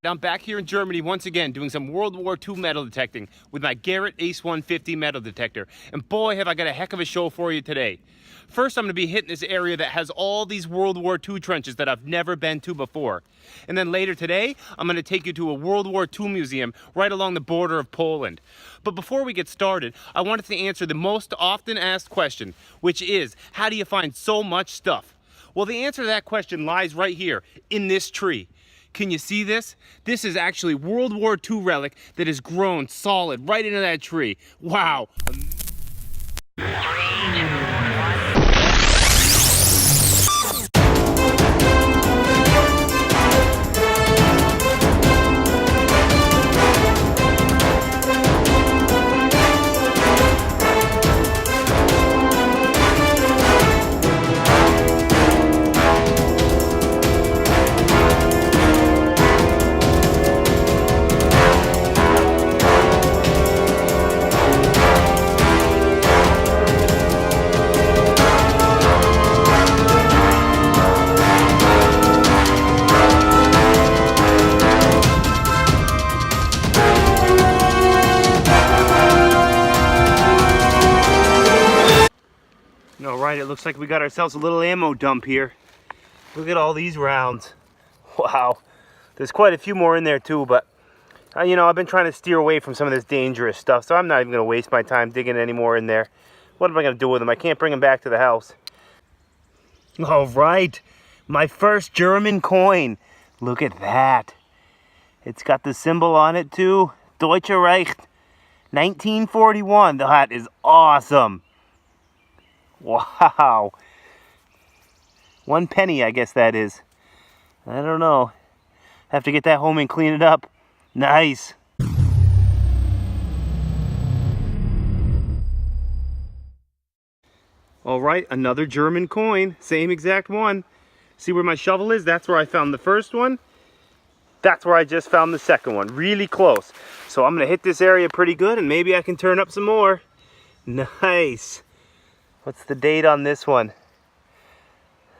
I'm back here in Germany once again doing some World War II metal detecting with my Garrett Ace 150 metal detector. And boy, have I got a heck of a show for you today. First, I'm going to be hitting this area that has all these World War II trenches that I've never been to before. And then later today, I'm going to take you to a World War II museum right along the border of Poland. But before we get started, I wanted to answer the most often asked question, which is, how do you find so much stuff? Well, the answer to that question lies right here in this tree. Can you see this? This is actually World War II relic that has grown solid right into that tree. Wow. All right, it looks like we got ourselves a little ammo dump here. Look at all these rounds. Wow. There's quite a few more in there too, but you know, I've been trying to steer away from some of this dangerous stuff, so I'm not even going to waste my time digging any more in there. What am I going to do with them? I can't bring them back to the house. All right, my first German coin. Look at that. It's got the symbol on it too. Deutsche Reich, 1941. That is awesome. Wow. 1 penny, I guess that is. I don't know. Have to get that home and clean it up. Nice. All right, another German coin. Same exact one. See where my shovel is? That's where I found the first one. That's where I just found the second one. Really close. So I'm going to hit this area pretty good and maybe I can turn up some more. Nice. What's the date on this one?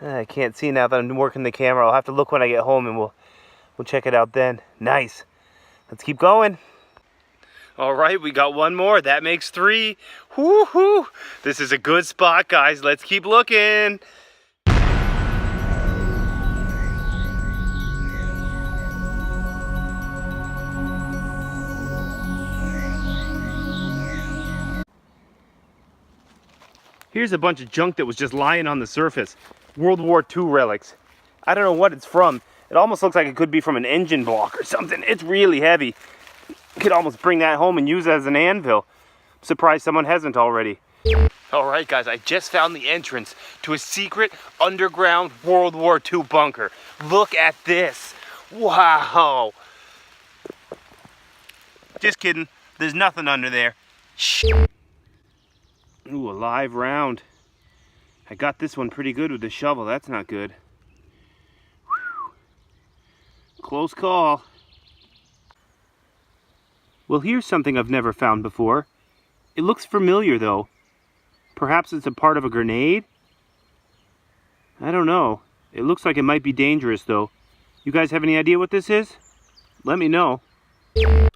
I can't see now that I'm working the camera. I'll have to look when I get home and we'll check it out then. Nice. Let's keep going. All right, we got one more. That makes 3. Woo-hoo. This is a good spot, guys. Let's keep looking. Here's a bunch of junk that was just lying on the surface. World War II relics. I don't know what it's from. It almost looks like it could be from an engine block or something. It's really heavy. You could almost bring that home and use it as an anvil. I'm surprised someone hasn't already. Alright guys, I just found the entrance to a secret underground World War II bunker. Look at this. Wow. Just kidding. There's nothing under there. Shh. Ooh, a live round. I got this one pretty good with the shovel. That's not good. Whew. Close call. Well, here's something I've never found before. It looks familiar though. Perhaps it's a part of a grenade? I don't know. It looks like it might be dangerous though. You guys have any idea what this is? Let me know.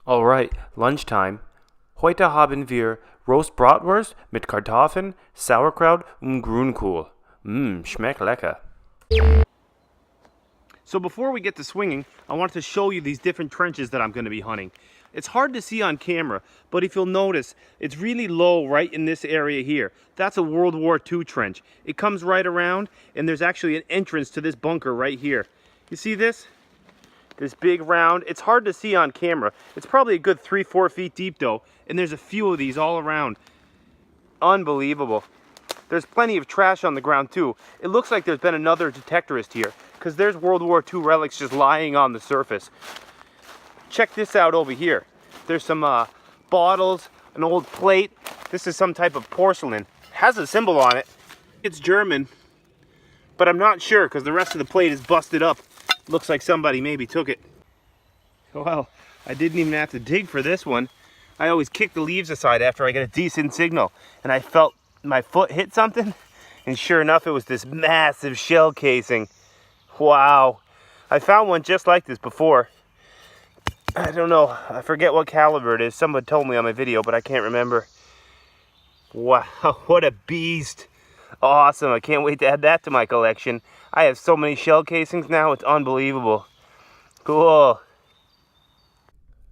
Alright, lunchtime. Heute haben wir Roast Bratwurst mit Kartoffeln, Sauerkraut und Grünkohl. Schmeckt lecker. So before we get to swinging, I wanted to show you these different trenches that I'm going to be hunting. It's hard to see on camera, but if you'll notice, it's really low right in this area here. That's a World War II trench. It comes right around, and there's actually an entrance to this bunker right here. You see this? This big round. It's hard to see on camera. It's probably a good 3-4 feet deep though, and there's a few of these all around. Unbelievable. There's plenty of trash on the ground too. It looks like there's been another detectorist here, because there's World War II relics just lying on the surface. Check this out over here. There's some bottles, an old plate. This is some type of porcelain. It has a symbol on it. It's German, but I'm not sure because the rest of the plate is busted up. Looks like somebody maybe took it. Well, I didn't even have to dig for this one. I always kick the leaves aside after I get a decent signal, and I felt my foot hit something, and sure enough, it was this massive shell casing. Wow. I found one just like this before. I don't know. I forget what caliber it is. Someone told me on my video, but I can't remember. Wow, what a beast. Awesome. I can't wait to add that to my collection. I have so many shell casings now. It's unbelievable. Cool.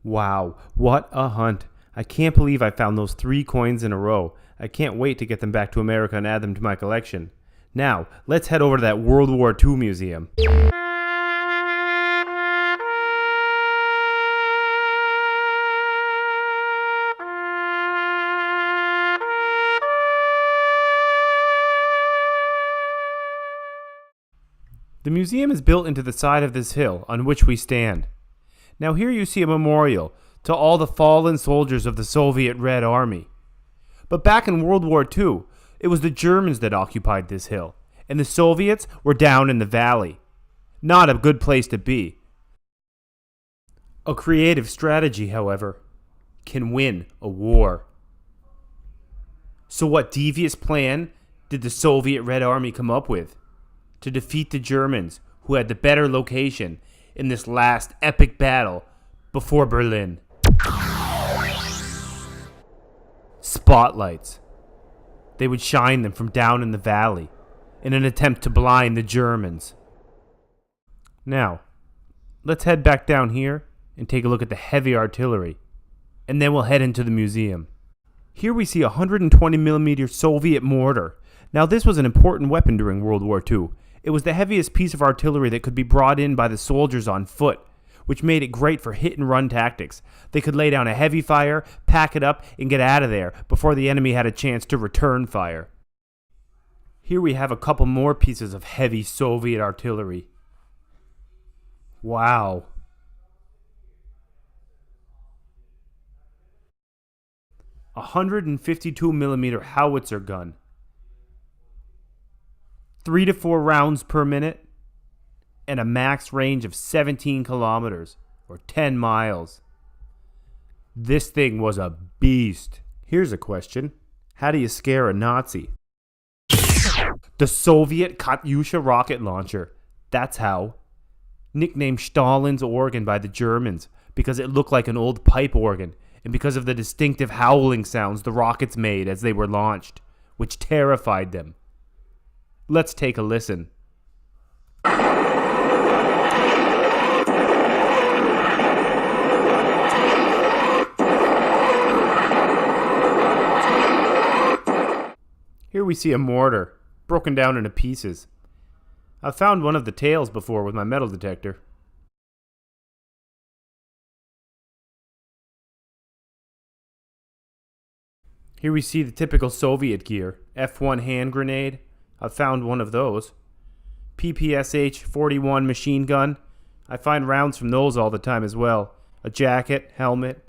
Wow, what a hunt. I can't believe I found those 3 coins in a row. I can't wait to get them back to America and add them to my collection. Now, let's head over to that World War II museum. The museum is built into the side of this hill on which we stand. Now here you see a memorial to all the fallen soldiers of the Soviet Red Army. But back in World War II, it was the Germans that occupied this hill, and the Soviets were down in the valley. Not a good place to be. A creative strategy, however, can win a war. So what devious plan did the Soviet Red Army come up with to defeat the Germans, who had the better location in this last epic battle before Berlin? Spotlights. They would shine them from down in the valley in an attempt to blind the Germans. Now, let's head back down here and take a look at the heavy artillery, and then we'll head into the museum. Here we see a 120mm Soviet mortar. Now this was an important weapon during World War II. It was the heaviest piece of artillery that could be brought in by the soldiers on foot, which made it great for hit-and-run tactics. They could lay down a heavy fire, pack it up, and get out of there before the enemy had a chance to return fire. Here we have a couple more pieces of heavy Soviet artillery. Wow. A 152mm howitzer gun. 3 to 4 rounds per minute, and a max range of 17 kilometers, or 10 miles. This thing was a beast. Here's a question. How do you scare a Nazi? The Soviet Katyusha rocket launcher. That's how. Nicknamed Stalin's organ by the Germans because it looked like an old pipe organ, and because of the distinctive howling sounds the rockets made as they were launched, which terrified them. Let's take a listen. Here we see a mortar, broken down into pieces. I've found one of the tails before with my metal detector. Here we see the typical Soviet gear, F1 hand grenade. I've found one of those. PPSH-41 machine gun. I find rounds from those all the time as well. A jacket, helmet.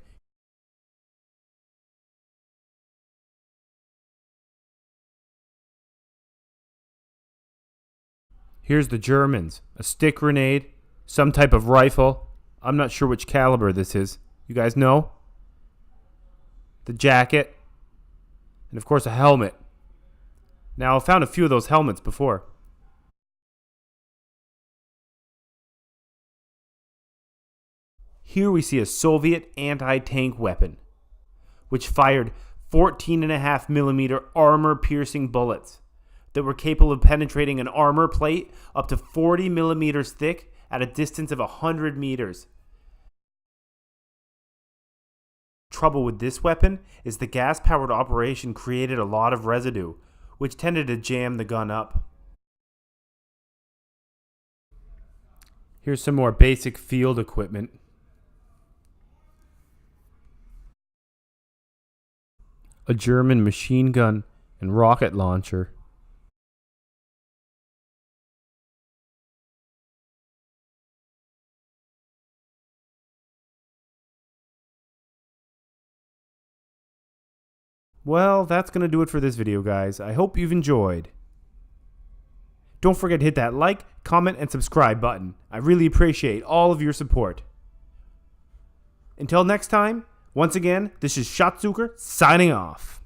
Here's the Germans. A stick grenade. Some type of rifle. I'm not sure which caliber this is. You guys know? The jacket. And of course a helmet. Now, I've found a few of those helmets before. Here we see a Soviet anti-tank weapon, which fired 14.5mm armor-piercing bullets that were capable of penetrating an armor plate up to 40mm thick at a distance of 100 meters. Trouble with this weapon is the gas-powered operation created a lot of residue, which tended to jam the gun up. Here's some more basic field equipment. A German machine gun and rocket launcher. Well, that's going to do it for this video, guys. I hope you've enjoyed. Don't forget to hit that like, comment, and subscribe button. I really appreciate all of your support. Until next time, once again, this is Schatzsucher signing off.